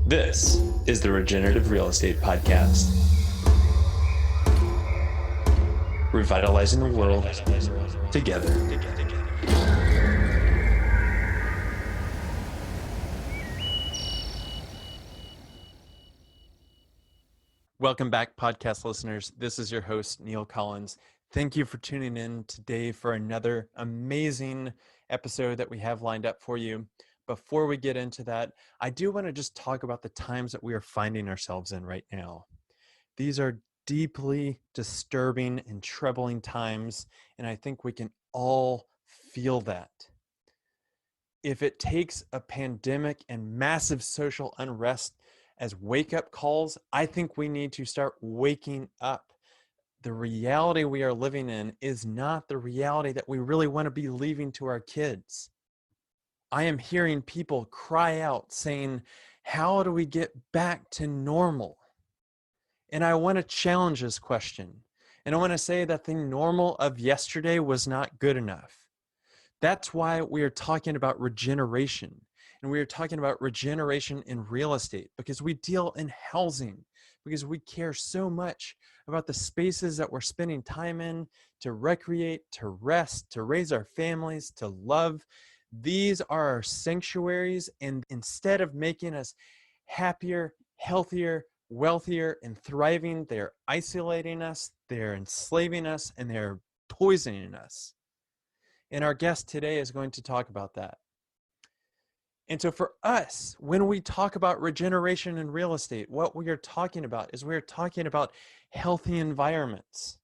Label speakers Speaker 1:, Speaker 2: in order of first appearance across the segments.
Speaker 1: This is the Regenerative Real Estate Podcast. Revitalizing the world together. Welcome back, podcast listeners. This is your host, Neil Collins. Thank you for tuning in today for another amazing episode that we have lined up for you. Before we get into that, I do want to just talk about the times that we are finding ourselves in right now. These are deeply disturbing and troubling times, and I think we can all feel that. If it takes a pandemic and massive social unrest as wake-up calls, I think we need to start waking up. The reality we are living in is not the reality that we really want to be leaving to our kids. I am hearing people cry out saying, how do we get back to normal? And I want to challenge this question. And I want to say that the normal of yesterday was not good enough. That's why we are talking about regeneration. And we are talking about regeneration in real estate because we deal in housing, because we care so much about the spaces that we're spending time in to recreate, to rest, to raise our families, to love. These are our sanctuaries, and instead of making us happier, healthier, wealthier, and thriving, they're isolating us, they're enslaving us, and they're poisoning us. And our guest today is going to talk about that. And so for us, when we talk about regeneration in real estate, what we are talking about is we're talking about healthy environments.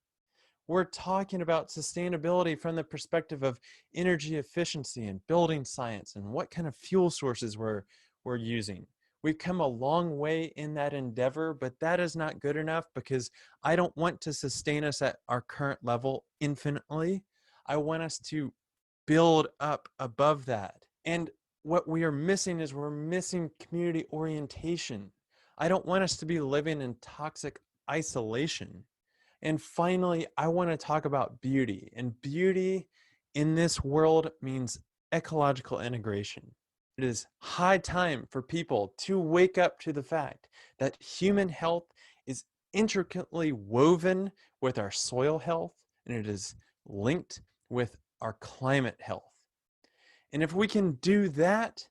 Speaker 1: We're talking about sustainability from the perspective of energy efficiency and building science and what kind of fuel sources we're using. We've come a long way in that endeavor, but that is not good enough because I don't want to sustain us at our current level infinitely. I want us to build up above that. And what we are missing is we're missing community orientation. I don't want us to be living in toxic isolation. And finally, I want to talk about beauty. And beauty in this world means ecological integration. It is high time for people to wake up to the fact that human health is intricately woven with our soil health, and it is linked with our climate health. And if we can do that,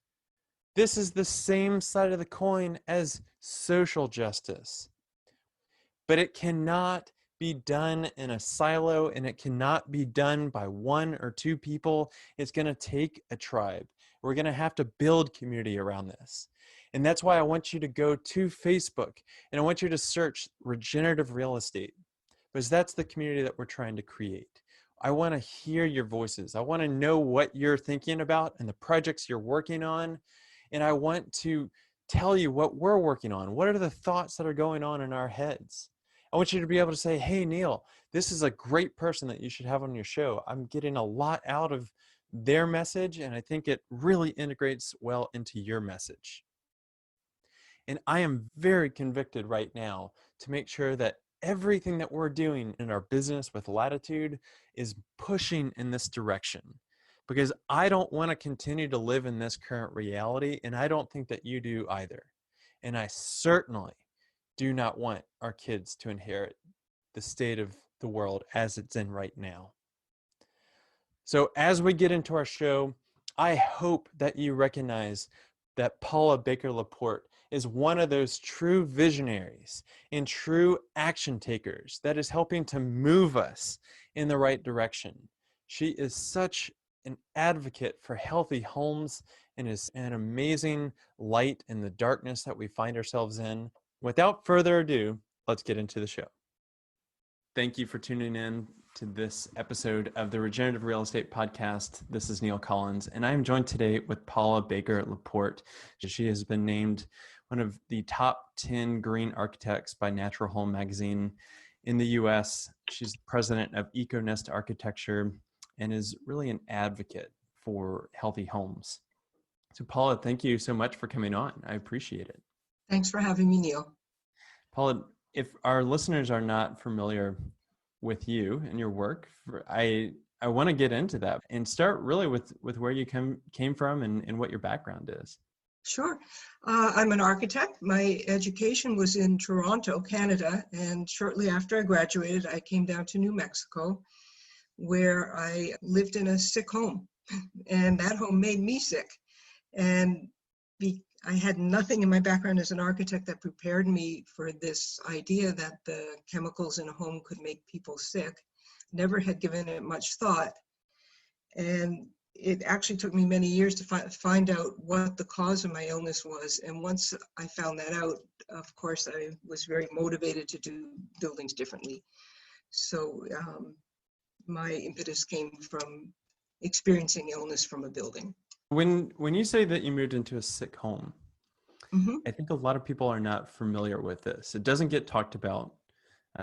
Speaker 1: this is the same side of the coin as social justice. But it cannot be done in a silo, and it cannot be done by one or two people. It's going to take a tribe. We're going to have to build community around this. And that's why I want you to go to Facebook, and I want you to search Regenerative Real Estate, because that's the community that we're trying to create. I want to hear your voices. I want to know what you're thinking about and the projects you're working on. And I want to tell you what we're working on. What are the thoughts that are going on in our heads? I want you to be able to say, hey, Neil, this is a great person that you should have on your show. I'm getting a lot out of their message, and I think it really integrates well into your message. And I am very convicted right now to make sure that everything that we're doing in our business with Latitude is pushing in this direction, because I don't want to continue to live in this current reality, and I don't think that you do either. And I certainly do not want our kids to inherit the state of the world as it's in right now. So as we get into our show, I hope that you recognize that Paula Baker-Laporte is one of those true visionaries and true action takers that is helping to move us in the right direction. She is such an advocate for healthy homes and is an amazing light in the darkness that we find ourselves in. Without further ado, let's get into the show. Thank you for tuning in to this episode of the Regenerative Real Estate Podcast. This is Neil Collins, and I'm joined today with Paula Baker-Laporte. She has been named one of the top 10 green architects by Natural Home Magazine in the US. She's president of EcoNest Architecture and is really an advocate for healthy homes. So Paula, thank you so much for coming on. I appreciate it.
Speaker 2: Thanks for having me, Neil.
Speaker 1: Paula, if our listeners are not familiar with you and your work, I want to get into that and start really with where you came from and what your background is.
Speaker 2: Sure. I'm an architect. My education was in Toronto, Canada, and shortly after I graduated, I came down to New Mexico, where I lived in a sick home, and that home made me sick. And I had nothing in my background as an architect that prepared me for this idea that the chemicals in a home could make people sick. Never had given it much thought. And it actually took me many years to find out what the cause of my illness was. And once I found that out, of course, I was very motivated to do buildings differently. So my impetus came from experiencing illness from a building.
Speaker 1: When you say that you moved into a sick home,
Speaker 2: Mm-hmm.
Speaker 1: I think a lot of people are not familiar with this. It doesn't get talked about.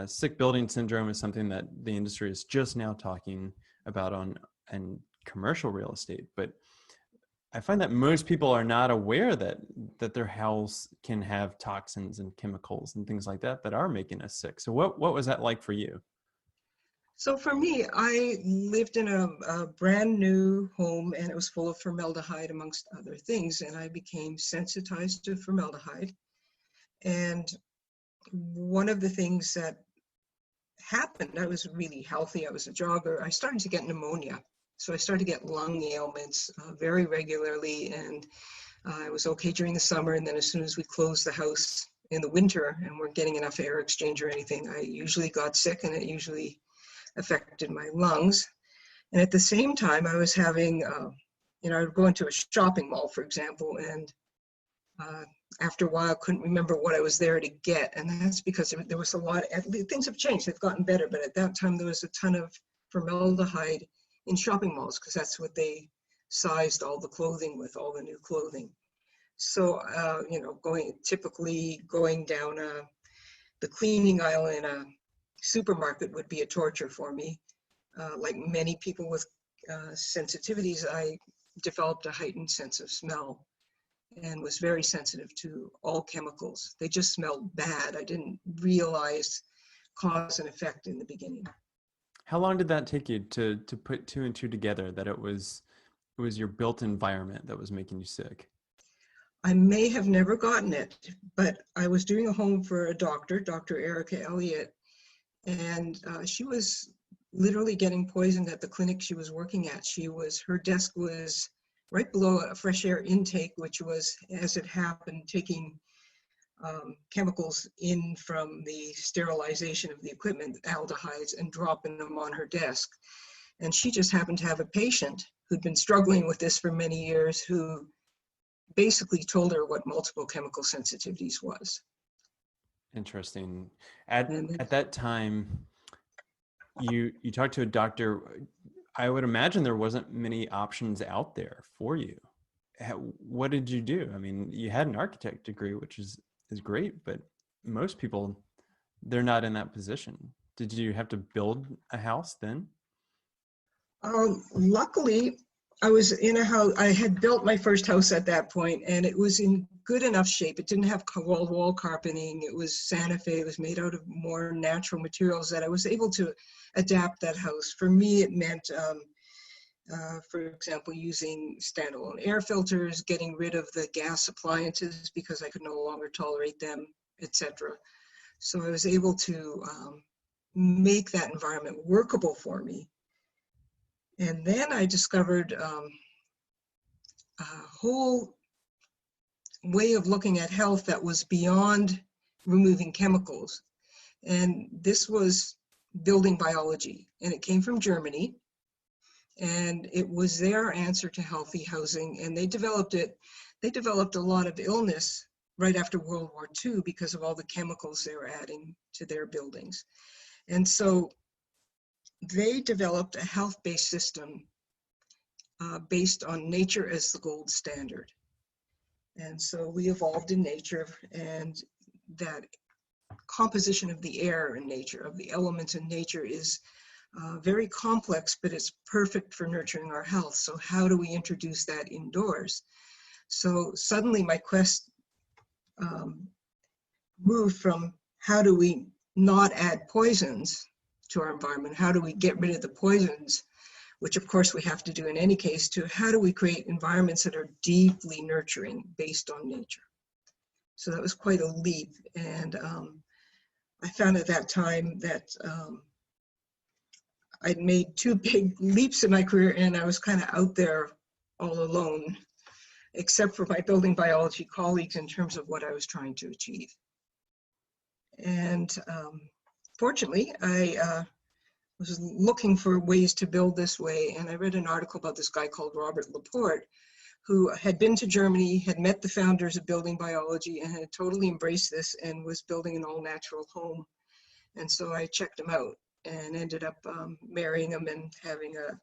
Speaker 1: Sick building syndrome is something that the industry is just now talking about on commercial real estate, but I find that most people are not aware that their house can have toxins and chemicals and things like that are making us sick. So what was that like for you?
Speaker 2: So for me, I lived in a brand new home, and it was full of formaldehyde amongst other things, and I became sensitized to formaldehyde. And one of the things that happened, I was really healthy, I was a jogger, I started to get pneumonia. So I started to get lung ailments very regularly, and I was okay during the summer, and then as soon as we closed the house in the winter and weren't getting enough air exchange or anything, I usually got sick, and it usually affected my lungs. And at the same time, I was having, I would go into a shopping mall, for example, and after a while, I couldn't remember what I was there to get. And that's because there was a lot, things have changed, they've gotten better, but at that time, there was a ton of formaldehyde in shopping malls, because that's what they sized all the clothing with, all the new clothing. So, going down the cleaning aisle in a supermarket would be a torture for me. Like many people with sensitivities, I developed a heightened sense of smell and was very sensitive to all chemicals. They just smelled bad. I didn't realize cause and effect in the beginning.
Speaker 1: How long did that take you to put two and two together, that it was your built environment that was making you sick?
Speaker 2: I may have never gotten it, but I was doing a home for a doctor, Dr. Erica Elliott, and she was literally getting poisoned at the clinic she was working at. Her desk was right below a fresh air intake, which was, as it happened, taking chemicals in from the sterilization of the equipment, aldehydes, and dropping them on her desk. And she just happened to have a patient who'd been struggling with this for many years, who basically told her what multiple chemical sensitivities was.
Speaker 1: Interesting. At that time, you talked to a doctor. I would imagine there wasn't many options out there for you. What did you do? I mean, you had an architect degree, which is great, but most people, they're not in that position. Did you have to build a house then?
Speaker 2: Luckily, I was in a house. I had built my first house at that point, and it was in good enough shape. It didn't have wall carpeting. It was Santa Fe. It was made out of more natural materials, that I was able to adapt that house. For me, it meant, for example, using standalone air filters, getting rid of the gas appliances because I could no longer tolerate them, etc. So I was able to make that environment workable for me. And then I discovered a whole way of looking at health that was beyond removing chemicals. And this was building biology, and it came from Germany. And it was their answer to healthy housing. And they developed a lot of illness right after World War II because of all the chemicals they were adding to their buildings. And so they developed a health-based system based on nature as the gold standard. And so we evolved in nature, and that composition of the air in nature, of the elements in nature, is very complex, but it's perfect for nurturing our health. So how do we introduce that indoors? So suddenly my quest moved from how do we not add poisons to our environment? How do we get rid of the poisons which of course we have to do in any case, to how do we create environments that are deeply nurturing based on nature. So that was quite a leap. And I found at that time that I'd made two big leaps in my career, and I was kind of out there all alone, except for my building biology colleagues in terms of what I was trying to achieve. And fortunately, I was looking for ways to build this way, and I read an article about this guy called Robert Laporte, who had been to Germany, had met the founders of building biology, and had totally embraced this and was building an all-natural home. And so I checked him out and ended up marrying him and having a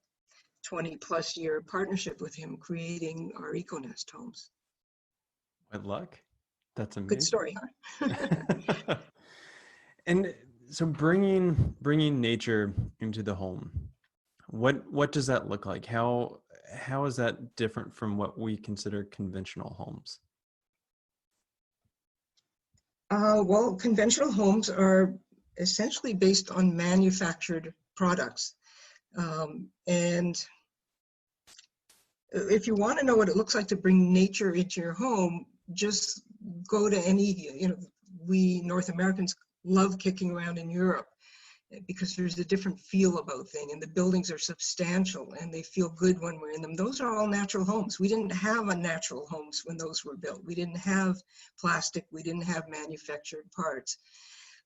Speaker 2: 20-plus year partnership with him, creating our EcoNest homes.
Speaker 1: Good luck. That's amazing.
Speaker 2: Good story, huh?
Speaker 1: And so bringing nature into the home, what does that look like? How is that different from what we consider conventional homes?
Speaker 2: Well, conventional homes are essentially based on manufactured products. And if you want to know what it looks like to bring nature into your home, just go to any, we North Americans love kicking around in Europe because there's a different feel about things, and the buildings are substantial and they feel good when we're in them. Those are all natural homes. We didn't have unnatural homes when those were built. We didn't have plastic. We didn't have manufactured parts.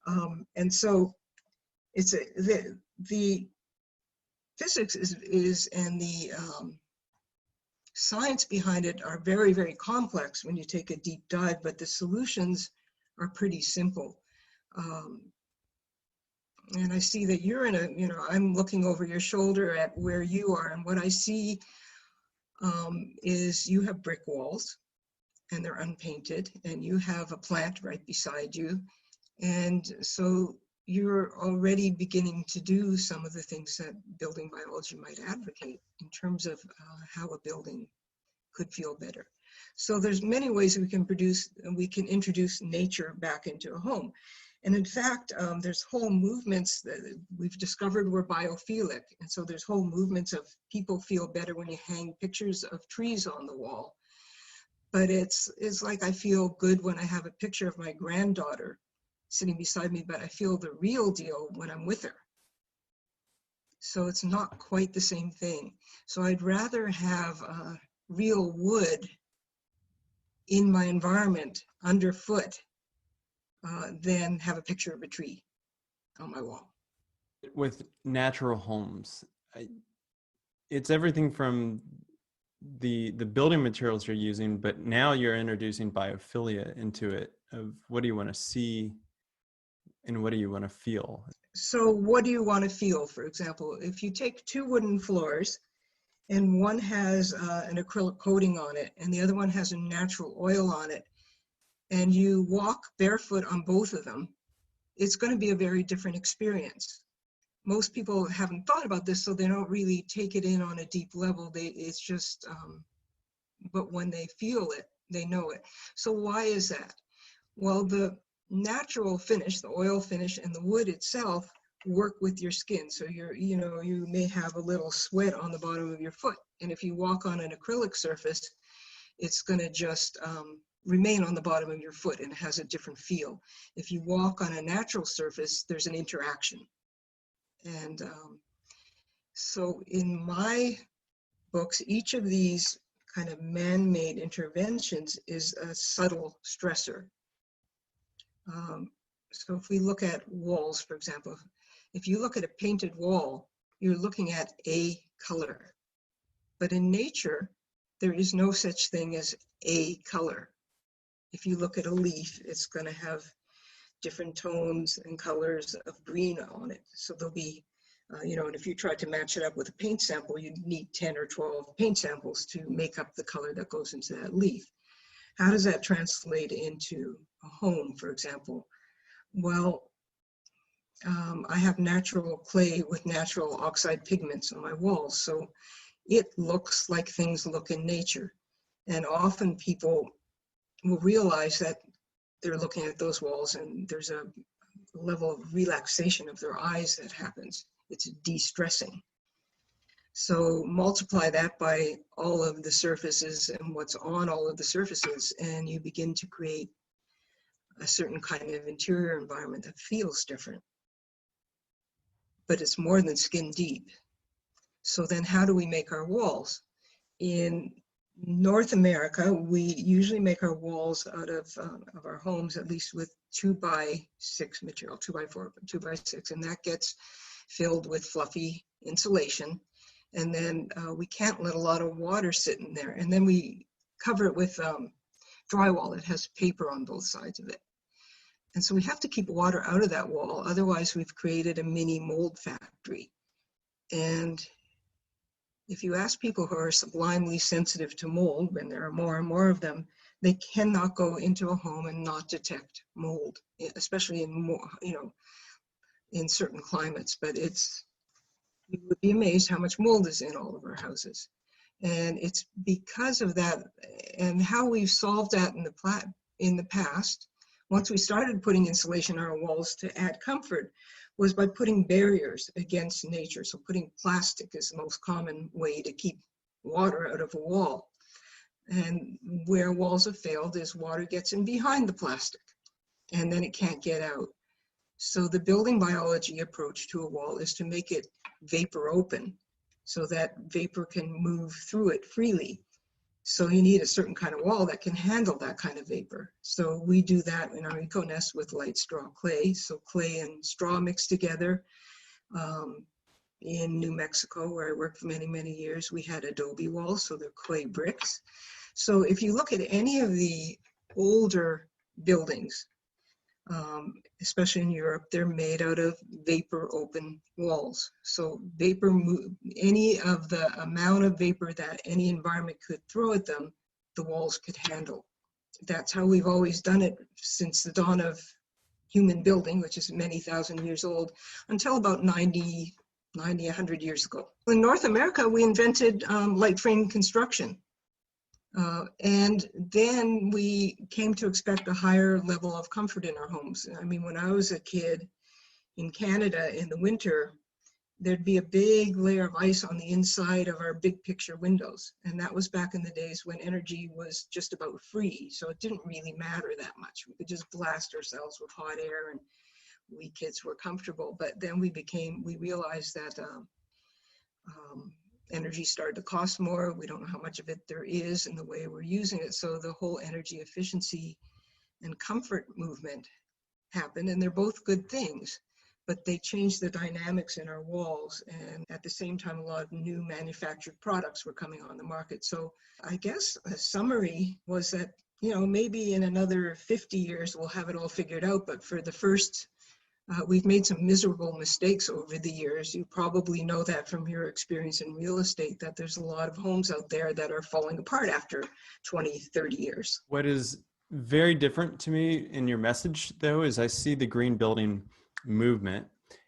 Speaker 2: And so it's the physics is and the science behind it are very, very complex when you take a deep dive, but the solutions are pretty simple. And I see that you're in I'm looking over your shoulder at where you are, and what I see is you have brick walls and they're unpainted, and you have a plant right beside you. And so you're already beginning to do some of the things that building biology might advocate in terms of how a building could feel better. So there's many ways we can introduce nature back into a home. And in fact, there's whole movements that we've discovered were biophilic. And so there's whole movements of people feel better when you hang pictures of trees on the wall. But it's like I feel good when I have a picture of my granddaughter sitting beside me, but I feel the real deal when I'm with her. So it's not quite the same thing. So I'd rather have real wood in my environment underfoot than have a picture of a tree on my wall.
Speaker 1: With natural homes, it's everything from the building materials you're using, but now you're introducing biophilia into it. Of what do you want to see and what do you want to feel?
Speaker 2: So what do you want to feel? For example, if you take two wooden floors and one has an acrylic coating on it and the other one has a natural oil on it, and you walk barefoot on both of them, it's going to be a very different experience. Most people haven't thought about this, so they don't really take it in on a deep level. It's just, but when they feel it, they know it. So why is that? Well, the natural finish, the oil finish and the wood itself work with your skin. So you may have a little sweat on the bottom of your foot. And if you walk on an acrylic surface, it's going to just remain on the bottom of your foot and it has a different feel. If you walk on a natural surface, there's an interaction. And so in my books, each of these kind of man-made interventions is a subtle stressor. So if we look at walls, for example, if you look at a painted wall, you're looking at a color. But in nature, there is no such thing as a color. If you look at a leaf, it's going to have different tones and colors of green on it. So there'll be, and if you try to match it up with a paint sample, you'd need 10 or 12 paint samples to make up the color that goes into that leaf. How does that translate into a home, for example? Well, I have natural clay with natural oxide pigments on my walls, so it looks like things look in nature. And often people will realize that they're looking at those walls and there's a level of relaxation of their eyes that happens. It's de-stressing. So multiply that by all of the surfaces and what's on all of the surfaces, and you begin to create a certain kind of interior environment that feels different. But it's more than skin deep. So then how do we make our walls? In North America, we usually make our walls out of our homes, at least with 2x6 material, 2x4, 2x6, and that gets filled with fluffy insulation. And then we can't let a lot of water sit in there. And then we cover it with drywall that has paper on both sides of it. And so we have to keep water out of that wall. Otherwise, we've created a mini mold factory. And if you ask people who are sublimely sensitive to mold, when there are more and more of them, they cannot go into a home and not detect mold, especially in more, in certain climates. But you would be amazed how much mold is in all of our houses. And it's because of that, and how we've solved that in the past. Once we started putting insulation on our walls to add comfort, was by putting barriers against nature. So putting plastic is the most common way to keep water out of a wall. And where walls have failed is water gets in behind the plastic, and then it can't get out. So the building biology approach to a wall is to make it vapor open, so that vapor can move through it freely. So you need a certain kind of wall that can handle that kind of vapor. So we do that in our EcoNest with light straw clay. So clay and straw mixed together. In New Mexico, where I worked for many, many years, we had adobe walls, so they're clay bricks. So if you look at any of the older buildings, especially in Europe, they're made out of vapor open walls. So any of the amount of vapor that any environment could throw at them, the walls could handle. That's how we've always done it since the dawn of human building, which is many thousand years old, until about 90, 100 years ago. In North America, we invented light frame construction. And then we came to expect a higher level of comfort in our homes. I mean, when I was a kid in Canada in the winter, there'd be a big layer of ice on the inside of our big picture windows. And that was back in the days when energy was just about free. So it didn't really matter that much. We could just blast ourselves with hot air and we kids were comfortable. But then we realized that energy started to cost more. We don't know how much of it there is in the way we're using it. So the whole energy efficiency and comfort movement happened, and they're both good things, but they changed the dynamics in our walls. And at the same time, a lot of new manufactured products were coming on the market. So I guess a summary was that, maybe in another 50 years, we'll have it all figured out. But for the first we've made some miserable mistakes over the years. You probably know that from your experience in real estate, that there's a lot of homes out there that are falling apart after 20, 30 years.
Speaker 1: What is very different to me in your message, though, is I see the green building movement,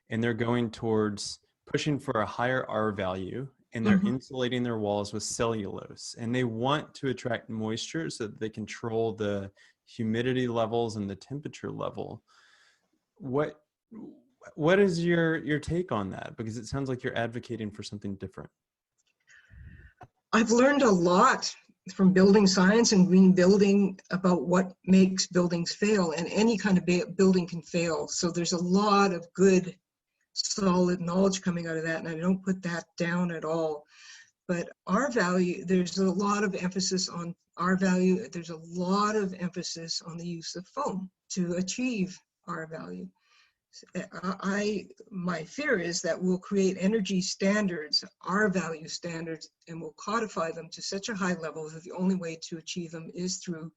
Speaker 1: and they're going towards pushing for a higher R value, and they're insulating their walls with cellulose. And they want to attract moisture so that they control the humidity levels and the temperature level. What is your take on that? Because it sounds like you're advocating for something different.
Speaker 2: I've learned a lot from building science and green building about what makes buildings fail, and any kind of building can fail. So there's a lot of good, solid knowledge coming out of that, and I don't put that down at all. But R value, there's a lot of emphasis on R value. There's a lot of emphasis on the use of foam to achieve R value. My fear is that we'll create energy standards, R value standards, and we'll codify them to such a high level that the only way to achieve them is through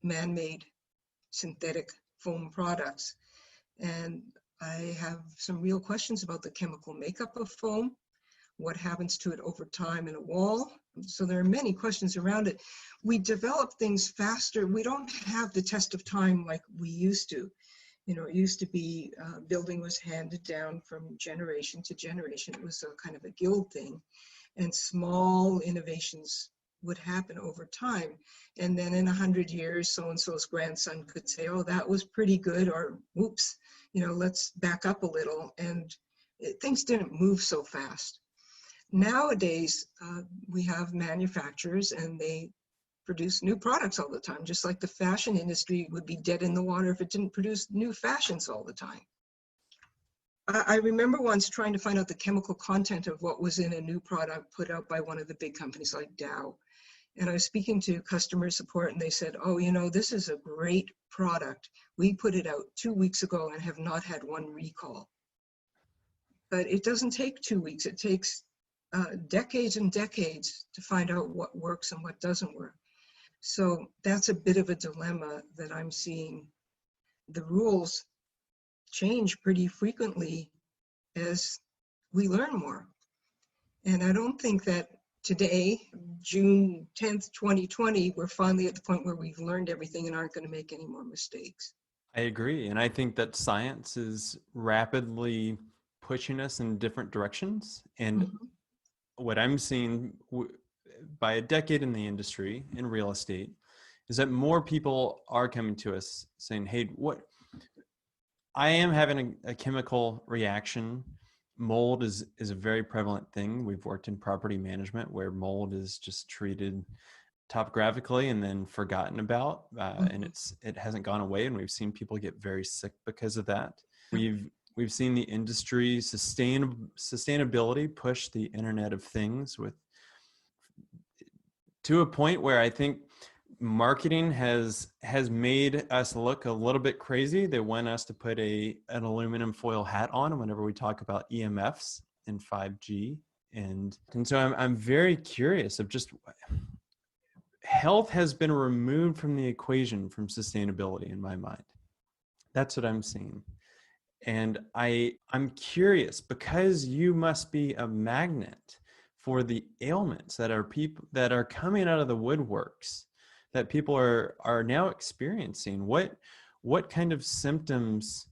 Speaker 2: man-made synthetic foam products. And I have some real questions about the chemical makeup of foam, what happens to it over time in a wall. So there are many questions around it. We develop things faster. We don't have the test of time like we used to. It used to be building was handed down from generation to generation. It was a kind of a guild thing, and small innovations would happen over time. And then in 100 years, so-and-so's grandson could say, oh, that was pretty good, or oops, let's back up a little. And things didn't move so fast. Nowadays, we have manufacturers and they produce new products all the time, just like the fashion industry would be dead in the water if it didn't produce new fashions all the time. I remember once trying to find out the chemical content of what was in a new product put out by one of the big companies like Dow. And I was speaking to customer support and they said, oh, this is a great product. We put it out 2 weeks ago and have not had one recall. But it doesn't take 2 weeks. It takes decades and decades to find out what works and what doesn't work. So that's a bit of a dilemma that I'm seeing. The rules change pretty frequently as we learn more. And I don't think that today, June 10th, 2020, we're finally at the point where we've learned everything and aren't going to make any more mistakes.
Speaker 1: I agree. And I think that science is rapidly pushing us in different directions. And what I'm seeing by a decade in the industry in real estate is that more people are coming to us saying, hey, I am having a chemical reaction. Mold is a very prevalent thing. We've worked in property management where mold is just treated topographically and then forgotten about, and it hasn't gone away, and we've seen people get very sick because of that. We've seen the industry sustainability push the Internet of Things to a point where I think marketing has made us look a little bit crazy. They want us to put an aluminum foil hat on whenever we talk about EMFs and 5G. And so I'm very curious of just health has been removed from the equation from sustainability in my mind. That's what I'm seeing. And I'm curious, because you must be a magnet for the ailments that are coming out of the woodworks that people are now experiencing. What kind of symptoms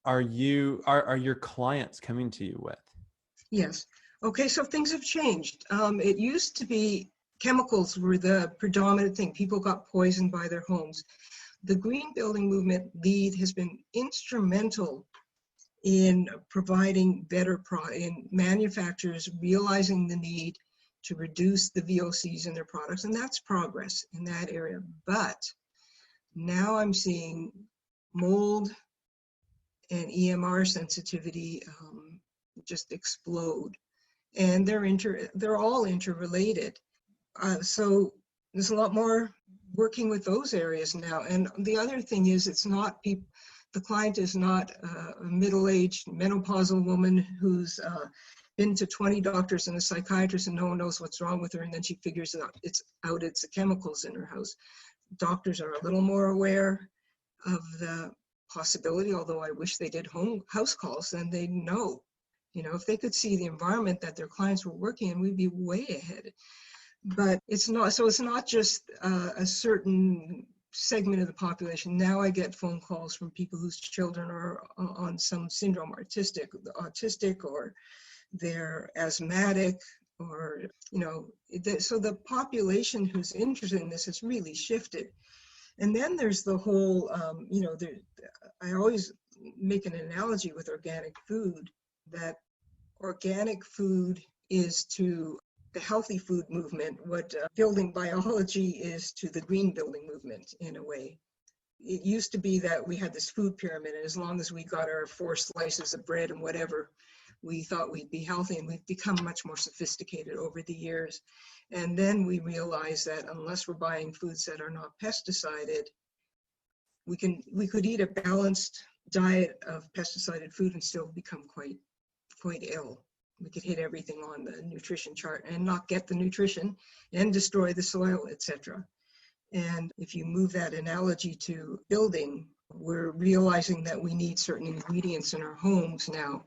Speaker 1: are your clients coming to you with?
Speaker 2: Yes. Okay, so things have changed. It used to be chemicals were the predominant thing. People got poisoned by their homes. The green building movement lead has been instrumental in providing in manufacturers realizing the need to reduce the VOCs in their products, and that's progress in that area. But now I'm seeing mold and EMR sensitivity just explode, and they're all interrelated. So there's a lot more working with those areas now. And the other thing is, it's not people. The client is not a middle-aged menopausal woman who's been to 20 doctors and a psychiatrist and no one knows what's wrong with her, and then she figures it's the chemicals in her house. Doctors are a little more aware of the possibility, although I wish they did house calls, then they'd know. If they could see the environment that their clients were working in, we'd be way ahead. But it's not just a certain segment of the population. Now I get phone calls from people whose children are on some syndrome, autistic, or they're asthmatic, or so the population who's interested in this has really shifted. And then there's the whole I always make an analogy with organic food, that organic food is to the healthy food movement what building biology is to the green building movement, in a way. It used to be that we had this food pyramid, and as long as we got our 4 slices of bread and whatever, we thought we'd be healthy, and we've become much more sophisticated over the years. And then we realized that unless we're buying foods that are not pesticided, we could eat a balanced diet of pesticided food and still become quite ill. We could hit everything on the nutrition chart and not get the nutrition and destroy the soil, etc. And if you move that analogy to building, we're realizing that we need certain ingredients in our homes now,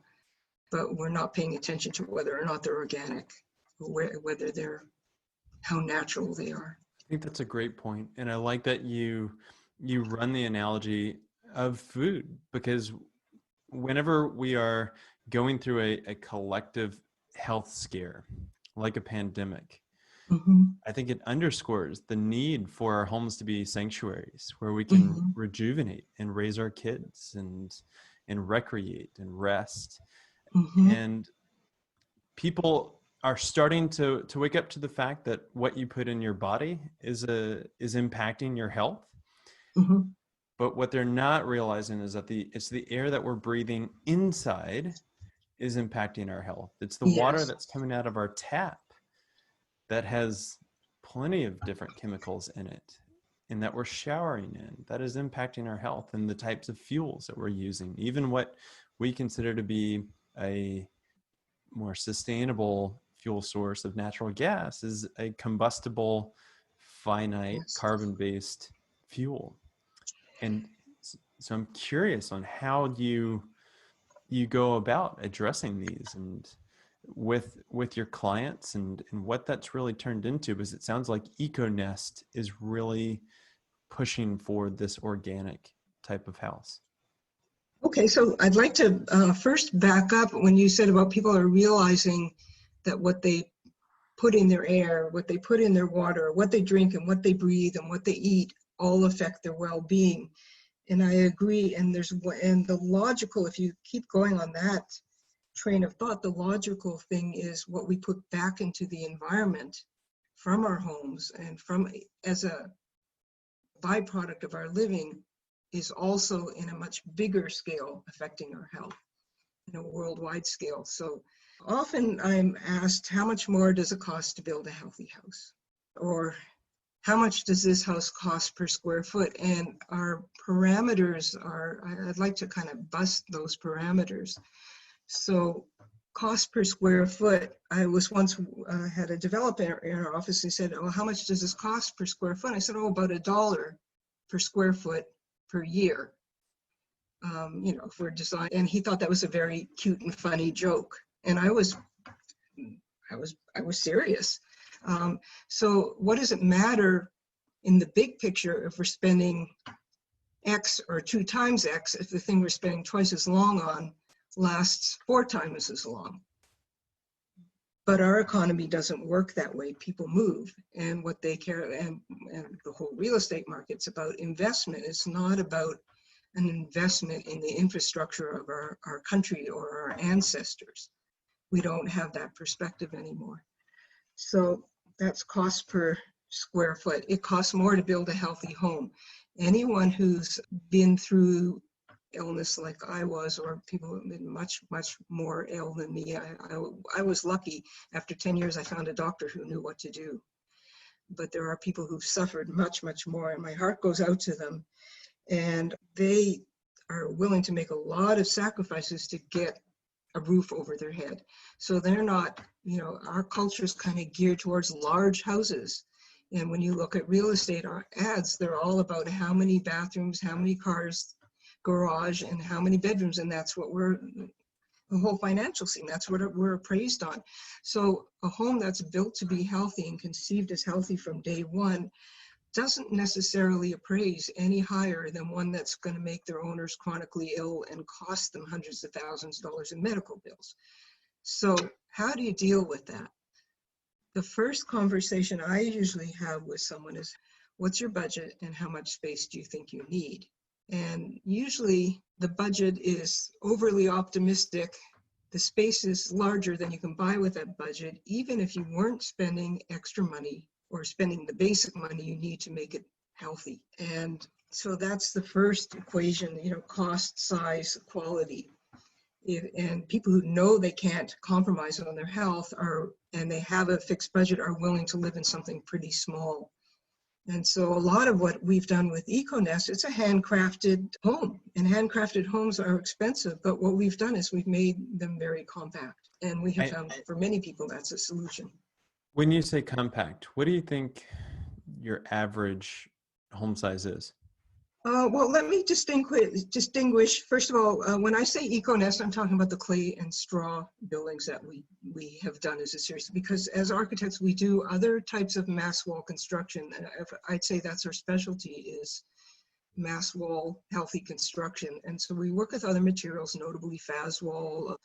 Speaker 2: but we're not paying attention to whether or not they're organic, or how natural they are.
Speaker 1: I think that's a great point. And I like that you run the analogy of food, because whenever we are going through a collective health scare, like a pandemic, I think it underscores the need for our homes to be sanctuaries where we can rejuvenate and raise our kids and recreate and rest. And people are starting to wake up to the fact that what you put in your body is impacting your health.
Speaker 2: Mhm.
Speaker 1: But what they're not realizing is that it's the air that we're breathing inside is impacting our health. It's the water
Speaker 2: Yes.
Speaker 1: that's coming out of our tap that has plenty of different chemicals in it, and that we're showering in, that is impacting our health, and the types of fuels that we're using. Even what we consider to be a more sustainable fuel source of natural gas is a combustible, finite,
Speaker 2: Yes.
Speaker 1: carbon-based fuel. And so I'm curious on how you go about addressing these and with your clients and what that's really turned into, because it sounds like EcoNest is really pushing for this organic type of house.
Speaker 2: Okay, so I'd like to first back up when you said about people are realizing that what they put in their air, what they put in their water, what they drink and what they breathe and what they eat all affect their well-being. And I agree. And the logical, if you keep going on that train of thought, the logical thing is what we put back into the environment from our homes and from as a byproduct of our living is also in a much bigger scale affecting our health, in a worldwide scale. So often I'm asked, how much more does it cost to build a healthy house? Or how much does this house cost per square foot? And our parameters I'd like to kind of bust those parameters. So cost per square foot, I was once had a developer in our office and said, oh, how much does this cost per square foot? I said, oh, about $1 per square foot per year. For design. And he thought that was a very cute and funny joke. And I was serious. So what does it matter in the big picture if we're spending X or 2 times X if the thing we're spending twice as long on lasts 4 times as long? But our economy doesn't work that way. People move, and what they care, and the whole real estate market's about investment. It's not about an investment in the infrastructure of our country or our ancestors. We don't have that perspective anymore. So that's cost per square foot. It costs more to build a healthy home. Anyone who's been through illness like I was, or people who have been much, much more ill than me, I was lucky. After 10 years, I found a doctor who knew what to do. But there are people who've suffered much, much more, and my heart goes out to them. And they are willing to make a lot of sacrifices to get a roof over their head. So they're not, our culture is kind of geared towards large houses. And when you look at real estate ads, they're all about how many bathrooms, how many cars, garage, and how many bedrooms. And that's what the whole financial scene, that's what we're appraised on. So a home that's built to be healthy and conceived as healthy from day one doesn't necessarily appraise any higher than one that's going to make their owners chronically ill and cost them hundreds of thousands of dollars in medical bills. So how do you deal with that? The first conversation I usually have with someone is, what's your budget and how much space do you think you need? And usually the budget is overly optimistic. The space is larger than you can buy with that budget, even if you weren't spending extra money or spending the basic money you need to make it healthy. And so that's the first equation, cost, size, quality. And people who know they can't compromise on their health and they have a fixed budget are willing to live in something pretty small. And so a lot of what we've done with EcoNest, it's a handcrafted home, and handcrafted homes are expensive, but what we've done is we've made them very compact. And we have found for many people that's a solution.
Speaker 1: When you say compact, what do you think your average home size is?
Speaker 2: Well, let me distinguish. First of all, when I say EcoNest, I'm talking about the clay and straw buildings that we have done as a series, because as architects, we do other types of mass wall construction. I'd say that's our specialty, is mass wall, healthy construction. And so we work with other materials, notably Faswall,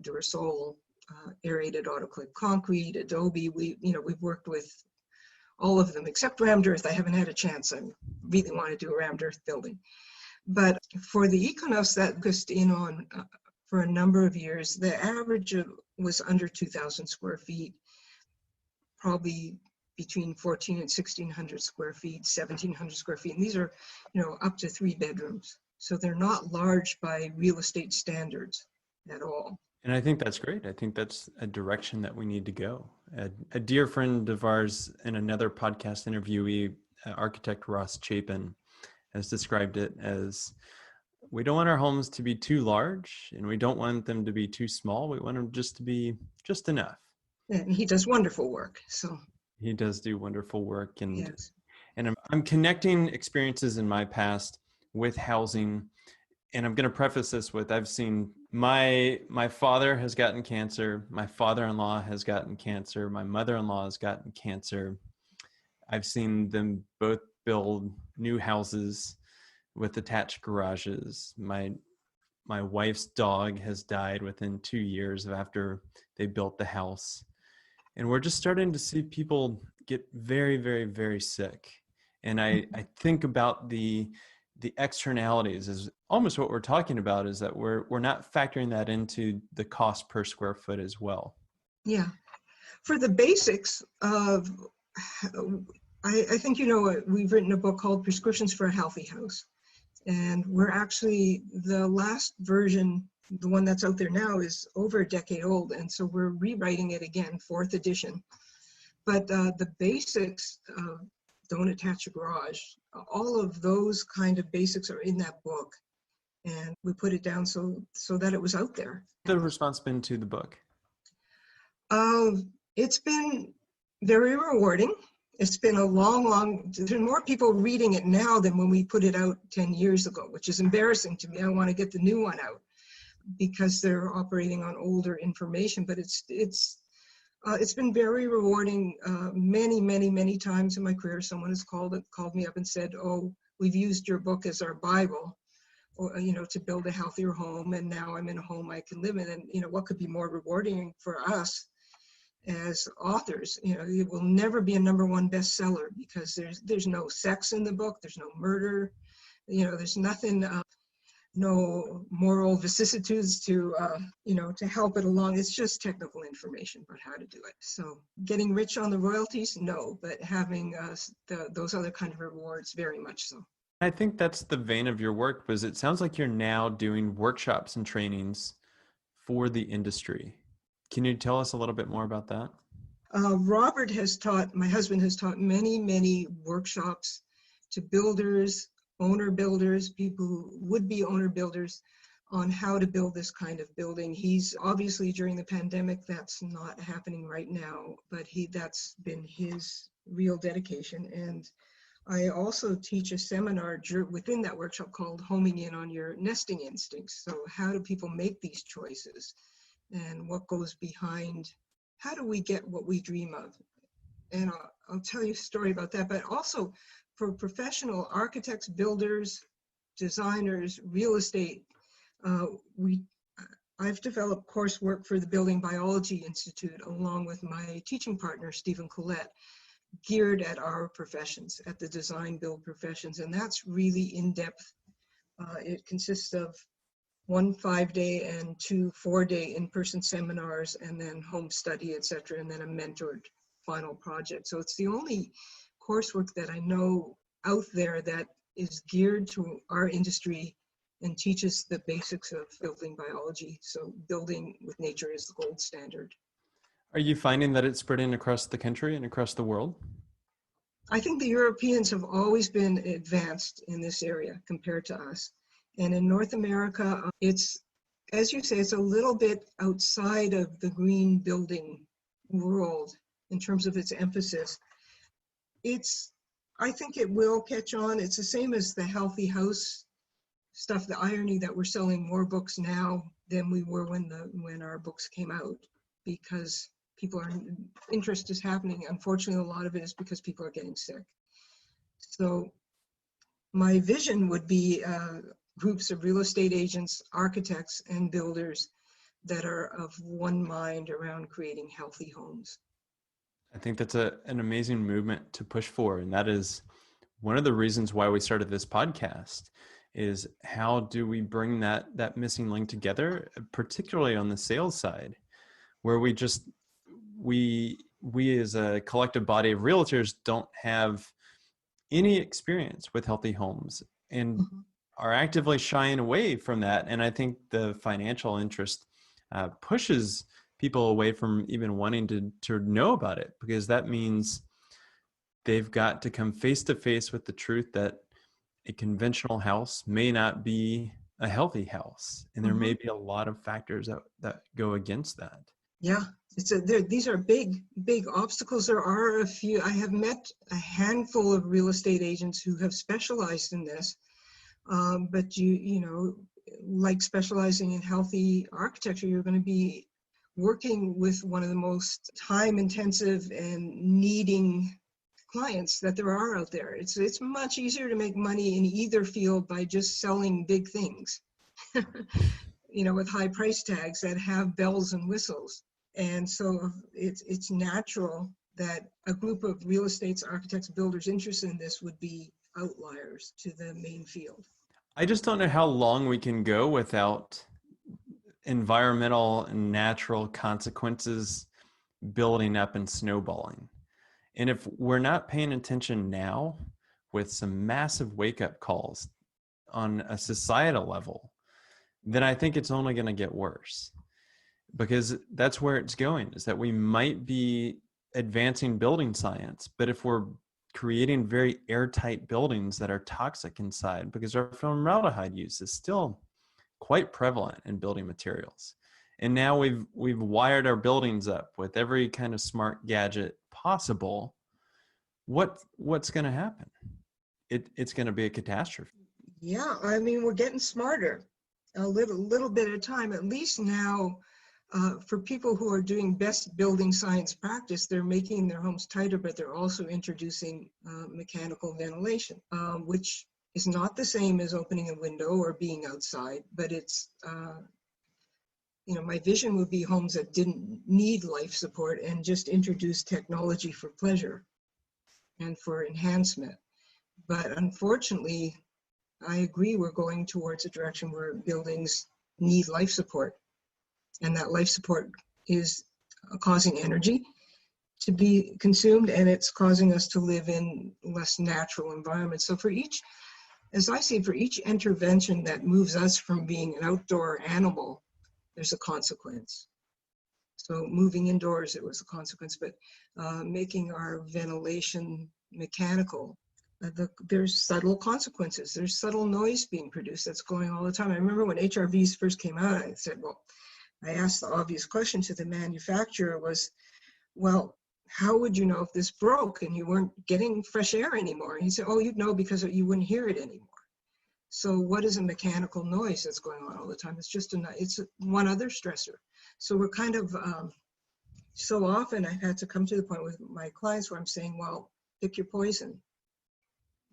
Speaker 2: Durasol, aerated autoclave concrete, Adobe. We've worked with all of them except rammed earth. I haven't had a chance. I really want to do a rammed earth building. But for the EcoNest, that focused in on, for a number of years. The average was under 2,000 square feet, probably between 14 and 1,600 square feet, 1,700 square feet. And these are, up to 3 bedrooms. So they're not large by real estate standards at all.
Speaker 1: And I think that's great. I think that's a direction that we need to go. A dear friend of ours in another podcast interviewee, architect Ross Chapin, has described it as, we don't want our homes to be too large and we don't want them to be too small. We want them just to be just enough.
Speaker 2: And he does wonderful work. So
Speaker 1: he does do wonderful work. And,
Speaker 2: yes.
Speaker 1: and I'm connecting experiences in my past with housing. And I'm going to preface this with, I've seen my father has gotten cancer. My father-in-law has gotten cancer. My mother-in-law has gotten cancer. I've seen them both build new houses with attached garages. My wife's dog has died within 2 years after they built the house. And we're just starting to see people get very, very, very sick. And I think about the externalities is almost what we're talking about, is that we're not factoring that into the cost per square foot as well.
Speaker 2: Yeah. For the basics of, I think, we've written a book called Prescriptions for a Healthy House. And we're actually, the last version, the one that's out there now, is over a decade old. And so we're rewriting it again, 4th edition. But the basics of don't attach a garage, all of those kind of basics are in that book. And we put it down so that it was out there.
Speaker 1: The response been to the book?
Speaker 2: It's been very rewarding. It's been a there's been more people reading it now than when we put it out 10 years ago, which is embarrassing to me. I want to get the new one out because they're operating on older information, but it's been very rewarding. Many, many, many times in my career, someone has called me up and said, "Oh, we've used your book as our Bible, or, to build a healthier home, and now I'm in a home I can live in." And what could be more rewarding for us as authors? It will never be a #1 bestseller because there's no sex in the book, there's no murder, there's nothing. No moral vicissitudes to help it along. It's just technical information about how to do it. So getting rich on the royalties, no, but having those other kind of rewards, very much so.
Speaker 1: I think that's the vein of your work, because it sounds like you're now doing workshops and trainings for the industry. Can you tell us a little bit more about that?
Speaker 2: Robert my husband has taught many, many workshops to builders, owner builders, people who would be owner builders, on how to build this kind of building. He's obviously, during the pandemic, that's not happening right now, but that's been his real dedication. And I also teach a seminar within that workshop called Homing In on Your Nesting Instincts. So how do people make these choices, and what goes behind, how do we get what we dream of? And I'll tell you a story about that, but also for professional architects, builders, designers, real estate, I've developed coursework for the Building Biology Institute along with my teaching partner, Stephen Collette, geared at our professions, at the design build professions. And that's really in-depth. It consists of 1 5-day and 2 4-day in-person seminars, and then home study, etc., and then a mentored final project. So it's the only coursework that I know out there that is geared to our industry and teaches the basics of building biology. So building with nature is the gold standard.
Speaker 1: Are you finding that it's spreading across the country and across the world?
Speaker 2: I think the Europeans have always been advanced in this area compared to us. And in North America, it's, as you say, it's a little bit outside of the green building world in terms of its emphasis. I think it will catch on. It's the same as the healthy house stuff, the irony that we're selling more books now than we were when our books came out, because interest is happening. Unfortunately, a lot of it is because people are getting sick. So my vision would be groups of real estate agents, architects, and builders that are of one mind around creating healthy homes.
Speaker 1: I think that's an amazing movement to push for. And that is one of the reasons why we started this podcast, is how do we bring that missing link together, particularly on the sales side, where we as a collective body of realtors don't have any experience with healthy homes and are actively shying away from that. And I think the financial interest pushes people away from even wanting to know about it, because that means they've got to come face to face with the truth that a conventional house may not be a healthy house. And there may be a lot of factors that go against that.
Speaker 2: Yeah, these are big obstacles. There are a few. I have met a handful of real estate agents who have specialized in this. But you know, like specializing in healthy architecture, you're going to be working with one of the most time-intensive and needing clients that there are out there. It's much easier to make money in either field by just selling big things, you know, with high price tags that have bells and whistles. And so it's natural that a group of real estate architects, builders interested in this would be outliers to the main field.
Speaker 1: I just don't know how long we can go without environmental and natural consequences building up and snowballing. And if we're not paying attention now with some massive wake-up calls on a societal level, then I think it's only going to get worse. Because that's where it's going, is that we might be advancing building science, but if we're creating very airtight buildings that are toxic inside, because our formaldehyde use is still quite prevalent in building materials. And now we've wired our buildings up with every kind of smart gadget possible. What's going to happen? It's going to be a catastrophe.
Speaker 2: Yeah, I mean, we're getting smarter a little bit at a time. At least now, for people who are doing best building science practice, they're making their homes tighter, but they're also introducing mechanical ventilation, which is not the same as opening a window or being outside, but it's, you know, my vision would be homes that didn't need life support and just introduce technology for pleasure and for enhancement. But unfortunately, I agree we're going towards a direction where buildings need life support. And that life support is causing energy to be consumed, and it's causing us to live in less natural environments. So for each, as I see, for each intervention that moves us from being an outdoor animal, there's a consequence. So moving indoors, it was a consequence, but making our ventilation mechanical, there's subtle consequences. There's subtle noise being produced that's going all the time. I remember when HRVs first came out, I said, well, I asked the obvious question to the manufacturer was, well, how would you know if this broke and you weren't getting fresh air anymore? And he said, oh, you'd know because you wouldn't hear it anymore. So what is a mechanical noise that's going on all the time? It's just it's one other stressor. So we're kind of, so often I've had to come to the point with my clients where I'm saying, well, pick your poison.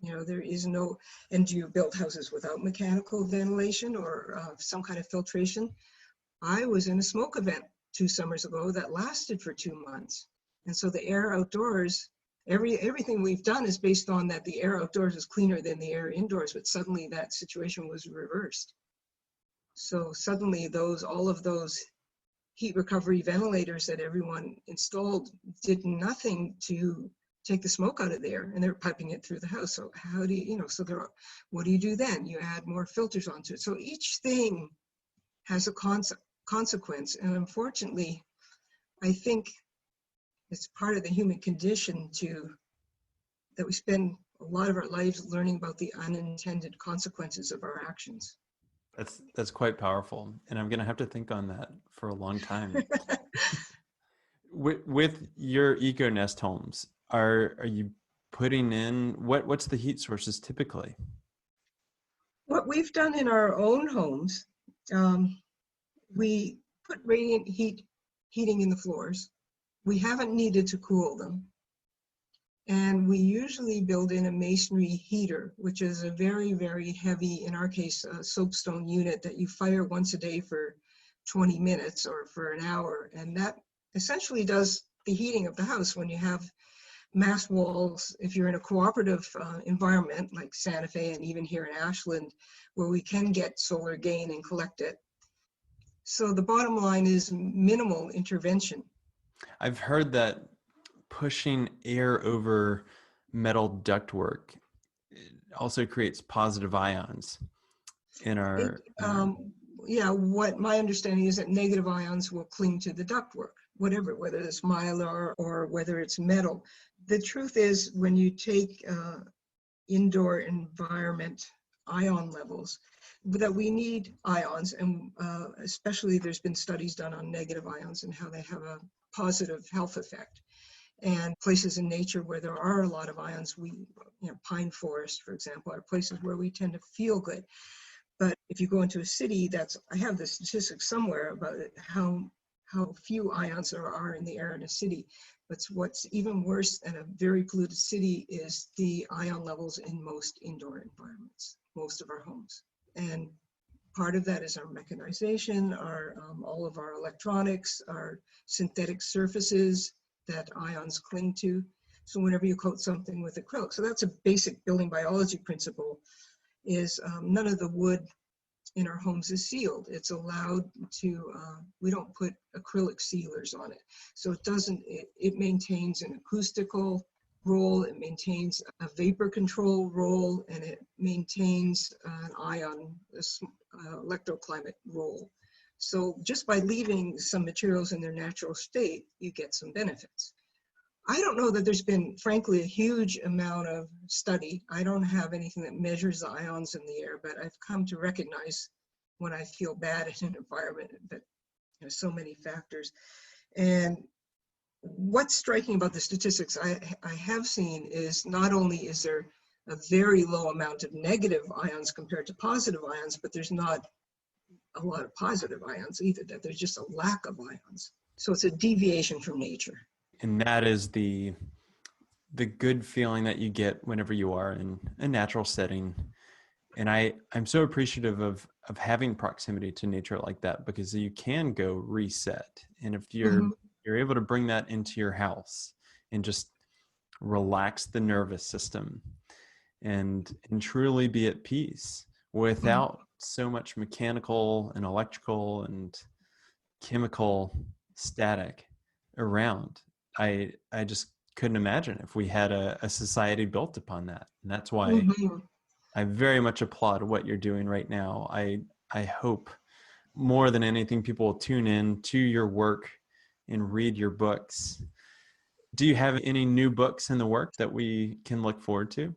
Speaker 2: You know, there is no, and do you build houses without mechanical ventilation or some kind of filtration? I was in a smoke event 2 summers ago that lasted for 2 months. And so the air outdoors, everything we've done is based on that the air outdoors is cleaner than the air indoors, but suddenly that situation was reversed. So suddenly all of those heat recovery ventilators that everyone installed did nothing to take the smoke out of there, and they're piping it through the house. So how do you, what do you do then? You add more filters onto it. So each thing has a consequence, and unfortunately, I think it's part of the human condition that we spend a lot of our lives learning about the unintended consequences of our actions.
Speaker 1: That's quite powerful, and I'm going to have to think on that for a long time. With your EcoNest homes, are you putting in what's the heat sources typically?
Speaker 2: What we've done in our own homes, we put radiant heating in the floors. We haven't needed to cool them. And we usually build in a masonry heater, which is a very, very heavy, in our case, a soapstone unit that you fire once a day for 20 minutes or for an hour. And that essentially does the heating of the house when you have mass walls if you're in a cooperative environment like Santa Fe and even here in Ashland, where we can get solar gain and collect it. So the bottom line is minimal intervention.
Speaker 1: I've heard that pushing air over metal ductwork also creates positive ions in our.
Speaker 2: Yeah, what my understanding is that negative ions will cling to the ductwork, whether it's mylar or whether it's metal. The truth is, when you take indoor environment ion levels, that we need ions, and especially there's been studies done on negative ions and how they have a positive health effect. And places in nature where there are a lot of ions, pine forest, for example, are places where we tend to feel good. But if you go into a city, I have the statistics somewhere about how few ions there are in the air in a city. But what's even worse in a very polluted city is the ion levels in most indoor environments, most of our homes. And part of that is our mechanization, all of our electronics, our synthetic surfaces that ions cling to. So whenever you coat something with acrylic, so that's a basic building biology principle, is none of the wood in our homes is sealed. It's allowed to, we don't put acrylic sealers on it. So it maintains an acoustical role, it maintains a vapor control role, and it maintains an ion, electroclimate role. So just by leaving some materials in their natural state, you get some benefits. I don't know that there's been, frankly, a huge amount of study. I don't have anything that measures the ions in the air, but I've come to recognize when I feel bad in an environment that there's so many factors. And what's striking about the statistics I have seen is not only is there a very low amount of negative ions compared to positive ions, but there's not a lot of positive ions either, that there's just a lack of ions. So it's a deviation from nature.
Speaker 1: And that is the good feeling that you get whenever you are in a natural setting. And I'm so appreciative of having proximity to nature like that, because you can go reset. And if you're able to bring that into your house and just relax the nervous system and truly be at peace without so much mechanical and electrical and chemical static around. I just couldn't imagine if we had a society built upon that. And that's why I very much applaud what you're doing right now. I hope more than anything, people will tune in to your work and read your books. Do you have any new books in the works that we can look forward to?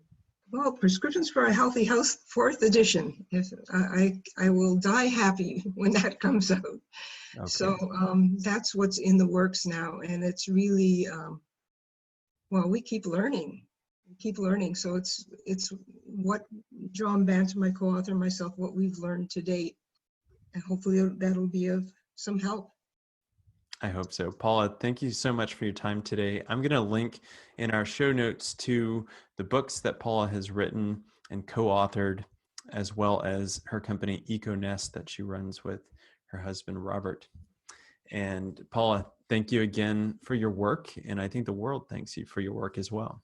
Speaker 2: Well, Prescriptions for a Healthy House, 4th edition. I will die happy when that comes out. Okay. So that's what's in the works now. And it's really, we keep learning. So it's what John Bantam, my co-author, and myself, what we've learned to date. And hopefully that'll be of some help.
Speaker 1: I hope so. Paula, thank you so much for your time today. I'm going to link in our show notes to the books that Paula has written and co-authored, as well as her company EcoNest that she runs with her husband, Robert. And Paula, thank you again for your work. And I think the world thanks you for your work as well.